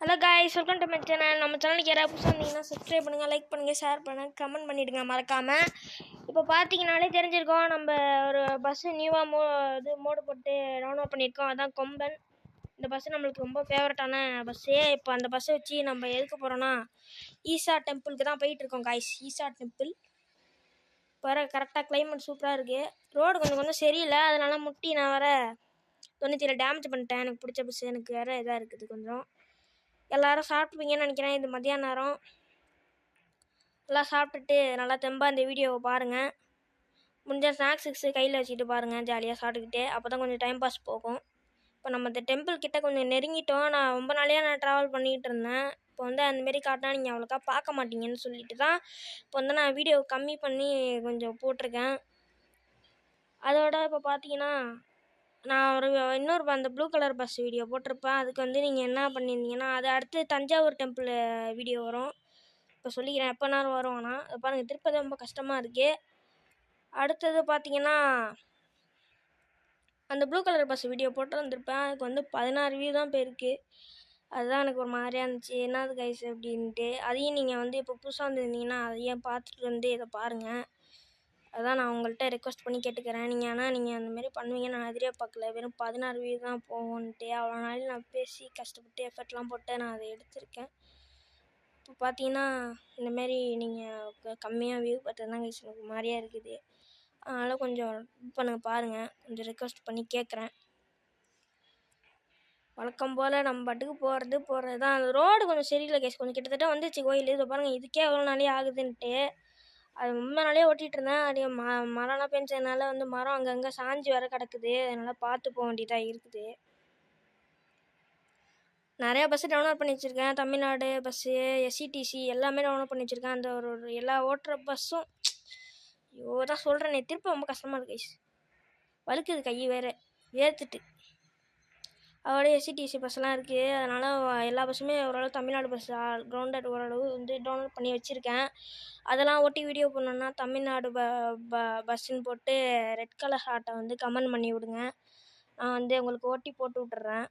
Hello guys, welcome to my channel. நம்ம சேனலுக்கு யாராவது புதுசாக இருந்தீங்கன்னா சப்ஸ்கிரைப் பண்ணுங்கள், லைக் பண்ணுங்கள், ஷேர் பண்ணுங்கள், கமெண்ட் பண்ணிவிடுங்க மறக்காமல். இப்போ பார்த்தீங்கனாலே தெரிஞ்சிருக்கோம், நம்ம ஒரு பஸ்ஸு நியூவாக மோடு போட்டு டவுன்லோட் பண்ணியிருக்கோம். அதான் கொம்பன். இந்த பஸ்ஸு நம்மளுக்கு ரொம்ப ஃபேவரட்டான பஸ்ஸு. இப்போ அந்த பஸ்ஸை வச்சு நம்ம எதுக்கு போகிறோன்னா ஈசா டெம்பிளுக்கு தான் போயிட்டுருக்கோம் காய்ஸ். ஈசா டெம்பிள் வர கரெக்டாக கிளைமேட் சூப்பராக இருக்குது. ரோடு கொஞ்சம் சரியில்லை, அதனால முட்டி நான் வர 97 டேமேஜ் பண்ணிட்டேன். எனக்கு பிடிச்ச பஸ்ஸு எனக்கு வேறு இதாக இருக்குது. கொஞ்சம் எல்லோரும் சாப்பிட்ருப்பீங்கன்னு நினைக்கிறேன். இது மதியான நேரம். எல்லாம் சாப்பிட்டுட்டு நல்லா தெம்பாக இந்த வீடியோவை பாருங்கள். முடிஞ்ச ஸ்நாக்ஸுக்கு கையில் வச்சுக்கிட்டு பாருங்கள், ஜாலியாக சாப்பிட்டுக்கிட்டே. அப்போ தான் கொஞ்சம் டைம் பாஸ் போகும். இப்போ நம்ம இந்த டெம்பிள் கிட்டே கொஞ்சம் நெருங்கிட்டோம். நான் ரொம்ப நாளையாக நான் ட்ராவல் பண்ணிகிட்டு இருந்தேன். இப்போ வந்து அந்தமாரி காட்டினா நீங்கள் அவ்வளோக்கா பார்க்க மாட்டீங்கன்னு சொல்லிட்டு தான் இப்போ வந்து நான் வீடியோ கம்மி பண்ணி கொஞ்சம் போட்டிருக்கேன். அதோட இப்போ பார்த்தீங்கன்னா நான் இன்னொரு அந்த ப்ளூ கலர் பஸ் வீடியோ போட்டிருப்பேன். அதுக்கு வந்து நீங்கள் என்ன பண்ணியிருந்தீங்கன்னா அது அடுத்து தஞ்சாவூர் டெம்பிள் வீடியோ வரும். இப்போ சொல்லிக்கிறேன் எப்போ நேரம் வரும். ஆனால் அது பாருங்கள், திருப்பதி ரொம்ப கஷ்டமாக இருக்குது. அடுத்தது பார்த்தீங்கன்னா அந்த ப்ளூ கலர் பஸ் வீடியோ போட்டு வந்திருப்பேன். அதுக்கு வந்து 16 வியூ தான் போயிருக்கு. அதுதான் எனக்கு ஒரு மாதிரியாக இருந்துச்சு, என்னது கைஸ் அப்படின்ட்டு. அதையும் நீங்கள் வந்து இப்போ புதுசாக வந்துருந்தீங்கன்னா அதையும் பார்த்துட்டு வந்து இதை பாருங்கள். அதான் நான் உங்கள்கிட்ட ரெக்வஸ்ட் பண்ணி கேட்டுக்கிறேன். நீங்கள் அந்தமாரி பண்ணுவீங்க நான் எதிரே வெறும் 16 வியூ தான் போகும்ன்ட்டு. அவ்வளோ நாள் நான் பேசி கஷ்டப்பட்டு எஃபர்ட்லாம் போட்டு நான் அதை எடுத்திருக்கேன். இப்போ பார்த்தீங்கன்னா இந்தமாரி நீங்கள் கம்மியாக வியூ பார்த்ததுதான் கைஸ் எனக்கு மாதிரியாக இருக்குது. அதனால் கொஞ்சம் பண்ணுங்க, பாருங்கள். கொஞ்சம் ரெக்வஸ்ட் பண்ணி கேட்குறேன். வழக்கம் போல் நம்ம பாட்டுக்கு போகிறது தான். அந்த ரோடு கொஞ்சம் சரியில்லை கைஸ். கொஞ்சம் கிட்டத்தட்ட வந்துச்சு கோயில். இதை பாருங்கள், இதுக்கே எவ்வளோ நாளே ஆகுதுன்ட்டு. அது ரொம்ப நாளே ஓட்டிகிட்டு இருந்தேன். அப்படியே மரம்லாம் பெஞ்சதுனால வந்து மரம் அங்கங்கே சாஞ்சி வர கிடக்குது. அதனால் பார்த்து போக வேண்டியதாக இருக்குது. நிறையா பஸ்ஸு டவுன்லோட் பண்ணி வச்சுருக்கேன். தமிழ்நாடு பஸ்ஸு, எஸ்சிடிசி எல்லாமே டவுன்லோட் பண்ணி வச்சுருக்கேன். அந்த ஒரு எல்லா ஓட்டுற பஸ்ஸும் தான் சொல்கிறேனே, திருப்பி ரொம்ப கஷ்டமாக இருக்குது கைஸ். வழுக்குது கை வேறு வேர்த்துட்டு. அதோட எஸ்சிடிசி பஸ்ஸெல்லாம் இருக்குது. அதனால் எல்லா பஸ்ஸுமே ஓரளவு தமிழ்நாடு பஸ் கிரவுண்டட் ஓரளவு வந்து டவுன்லோட் பண்ணி வச்சுருக்கேன். அதெல்லாம் ஓட்டி வீடியோ பண்ணோன்னா தமிழ்நாடு பஸ்ஸுன்னு போட்டு ரெட் கலர் ஹார்ட்டை வந்து கமெண்ட் பண்ணி விடுங்க. நான் வந்து உங்களுக்கு ஓட்டி போட்டு விட்டுறேன்.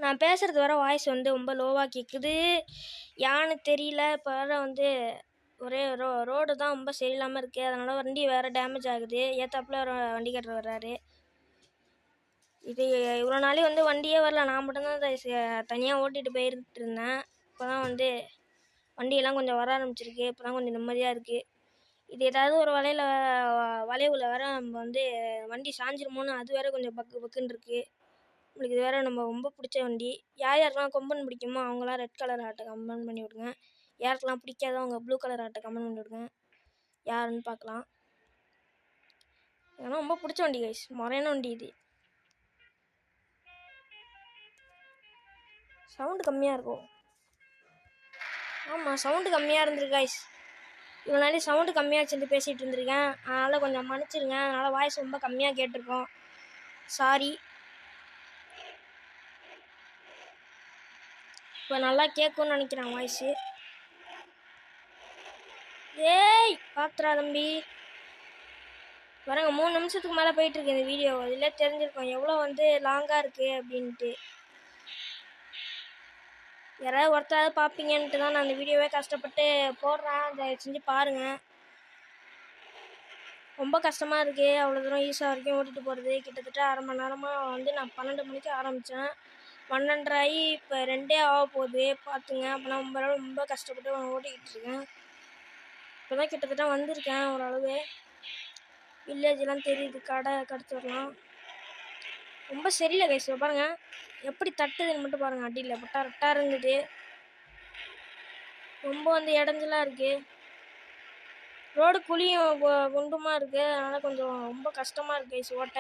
நான் பேசுகிறது வர வாய்ஸ் வந்து ரொம்ப லோவாக கேட்குது, யான்னு தெரியல. இப்போ வேறு வந்து ஒரே ரோடு தான் ரொம்ப சரியில்லாமல் இருக்குது. அதனால் வண்டி வேறு டேமேஜ் ஆகுது. ஏத்தாப்பில் வண்டிக்காரர் வர்றாரு. இது இவ்வளோ நாளே வந்து வண்டியே வரல. நான் மட்டும்தான் தனியாக ஓட்டிகிட்டு போயிட்டு இருந்தேன். இப்போ தான் வந்து வண்டியெல்லாம் கொஞ்சம் வர ஆரம்பிச்சிருக்கு. இப்போ தான் கொஞ்சம் நிம்மதியாக இருக்குது. இது ஏதாவது ஒரு வளைவில் வேறு நம்ம வந்து வண்டி சாஞ்சிருமோன்னு அது வேறு கொஞ்சம் பக்குன்னு இருக்குது. நம்மளுக்கு இது வேறு நம்ம ரொம்ப பிடிச்ச வண்டி. யாருக்கெல்லாம் கொம்பன் பிடிக்குமோ அவங்களாம் ரெட் கலர் ஆட்டை கமெண்ட் பண்ணி விடுங்க. யாருக்கெல்லாம் பிடிக்காதோ அவங்க ப்ளூ கலர் ஆட்டை கமெண்ட் பண்ணி விடுங்க. யாருன்னு பார்க்கலாம். ஏன்னா ரொம்ப பிடிச்ச வண்டி கைஸ், முறையான வண்டி இது. சவுண்டு கம்மியாக இருக்கும். ஆமாம், சவுண்டு கம்மியாக இருந்திருக்கு கைஸ். இவ்வளோ நாளே சவுண்டு கம்மியாக வச்சுட்டு பேசிகிட்டு இருந்திருக்கேன். அதனால் கொஞ்சம் மன்னிச்சிருங்க. அதனால் வாய்ஸ் ரொம்ப கம்மியாக கேட்டிருக்கோம். சாரி. இப்போ நல்லா கேட்கும்னு நினைக்கிறேன் வாய்ஸு. ஏய் பாத்துறா தம்பி. பாருங்க, 3 நிமிஷத்துக்கு மேலே போயிட்டுருக்கு இந்த வீடியோ. அதிலே தெரிஞ்சிருக்கோம் எவ்வளோ வந்து லாங்காக இருக்குது அப்படின்ட்டு. யாராவது ஒருத்தராவது பார்ப்பீங்கன்ட்டு தான் நான் அந்த வீடியோவே கஷ்டப்பட்டு போடுறேன். அதை செஞ்சு பாருங்கள். ரொம்ப கஷ்டமாக இருக்குது. அவ்வளோ தூரம் ஈஸா வரைக்கும் ஓட்டிகிட்டு போகிறது. கிட்டத்தட்ட அரை மணி நேரமாக வந்து நான் 12 மணிக்கு ஆரம்பித்தேன். 12:30 ஆகி இப்போ 2 ஆக போகுது. பார்த்துங்க. அப்போ நான் ரொம்ப கஷ்டப்பட்டு ஓட்டிக்கிட்டு இருக்கேன். இப்போ தான் கிட்டத்தட்ட வந்திருக்கேன். ஓரளவு வில்லேஜெலாம் தெரியுது. கடத்து வரலாம். ரொம்ப சரியில்லை கைஸ். பாருங்கள் எப்படி தட்டுதுன்னு மட்டும் பாருங்கள். அடியில் ரெட்டாக இருந்தது. ரொம்ப வந்து இடைஞ்சலாக இருக்குது. ரோடு குழியும் குண்டுமா இருக்குது. அதனால் கொஞ்சம் ரொம்ப கஷ்டமாக இருக்குது கைஸ் ஓட்ட.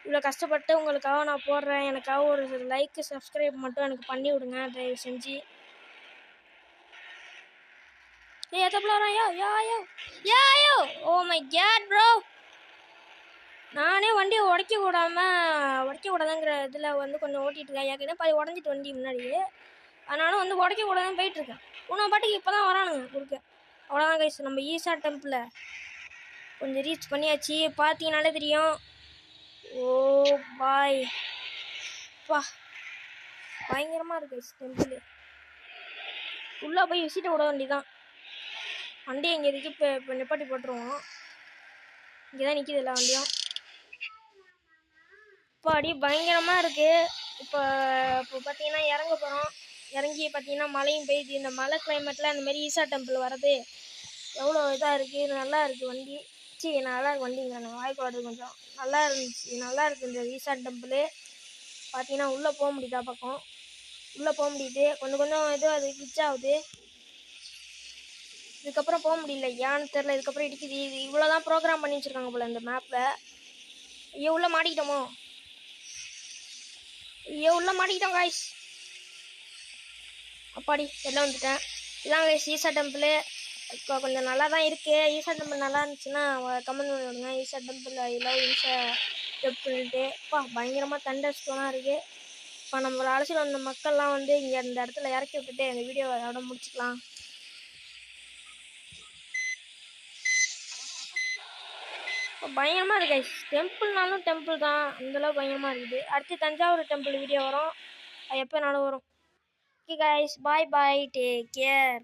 இவ்வளோ கஷ்டப்பட்டு உங்களுக்காக நான் போடுறேன். எனக்காக ஒரு லைக்கு சப்ஸ்கிரைப் மட்டும் எனக்கு பண்ணி விடுங்க தயவு செஞ்சு. யோ ஓ மை கேட் ப்ரோ. நானே வண்டியை உடைக்க கூடாதுங்கிற இதில் வந்து கொஞ்சம் ஓட்டிகிட்டு இருக்கேன். ஏற்கனவே பாதி உடஞ்சிட்டு வண்டி முன்னாடியே. அதனால வந்து உடைக்க கூடாதுன்னு போயிட்டுருக்கேன். உன்னை பாட்டுக்கு இப்போ தான் வரானுங்க கொடுக்க. அவ்வளோதான் கைஸ், நம்ம ஈசா டெம்பிளை கொஞ்சம் ரீச் பண்ணியாச்சு. பார்த்தீங்கனாலே தெரியும். ஓ பாய் பா, பயங்கரமாக இருக்குது டெம்பிள். உள்ளே போய் விசிட்ட விட வேண்டியதான். வண்டி இங்கே இருக்கு. இப்போ நிப்பாட்டி போட்டுருவோம். இங்கே தான் நிற்கிது எல்லா வண்டியும். இப்போ அடி பயங்கரமாக இருக்குது. இப்போ பார்த்தீங்கன்னா இறங்க போகிறோம். இறங்கி பார்த்தீங்கன்னா மழையும் பெய்யுது. இந்த மழை கிளைமேட்டில் அந்த மாதிரி ஈசா டெம்பிள் வர்றது எவ்வளோ இதாக இருக்குது. நல்லா இருக்குது வண்டி. நல்லா இருக்கு வண்டிங்க. நான் வாய்க்கு வருது கொஞ்சம் நல்லா இருந்துச்சு. நல்லா இருக்குது இந்த ஈசா டெம்பிள். பார்த்தீங்கன்னா உள்ளே போக முடியுதா பக்கம். உள்ளே போக முடியுது. கொஞ்சம் கொஞ்சம் இது அது கிளிச் ஆகுது. இதுக்கப்புறம் போக முடியல ஏன்னு தெரில. இதுக்கப்புறம் இடிக்குது. இது இவ்வளோதான் ப்ரோக்ராம் பண்ணி வச்சுருக்காங்க போல் இந்த மேப்பில். ஐயோ உள்ளே மாட்டிக்கிட்டோமோ. ஐயோ உள்ளே மாட்டிக்கிட்டோம் காய்ஸ். அப்பாடி எல்லாம் வந்துட்டேன். இதான் காய்ஸ் ஈசா டெம்பிள். இப்போ கொஞ்சம் நல்லா தான் இருக்குது. ஈசா டெம்பிள் நல்லா இருந்துச்சுன்னா கமெண்ட் பண்ணி விடுங்க. ஈசா டெம்பிள் இல்லை ஈசா டெம்பிள்ட்டு அப்பா பயங்கரமாக தண்டர் ஸ்டோனாக இருக்குது. இப்போ நம்மளை அழைச்சிட்டு வந்த மக்கள்லாம் வந்து இங்கே இந்த இடத்துல இறக்கி விட்டுட்டு இந்த வீடியோவை அதோட முடிச்சுக்கலாம். பயங்கரமாக இருக்கு கைஸ். டெம்பிள்னாலும் டெம்பிள் தான். அந்தளவு பயங்கரமாக இருக்குது. அடுத்து தஞ்சாவூர் டெம்பிள் வீடியோ வரும். அது எப்போனாலும் வரும். ஓகே கைஸ், பாய் பாய், டேக் கேர்.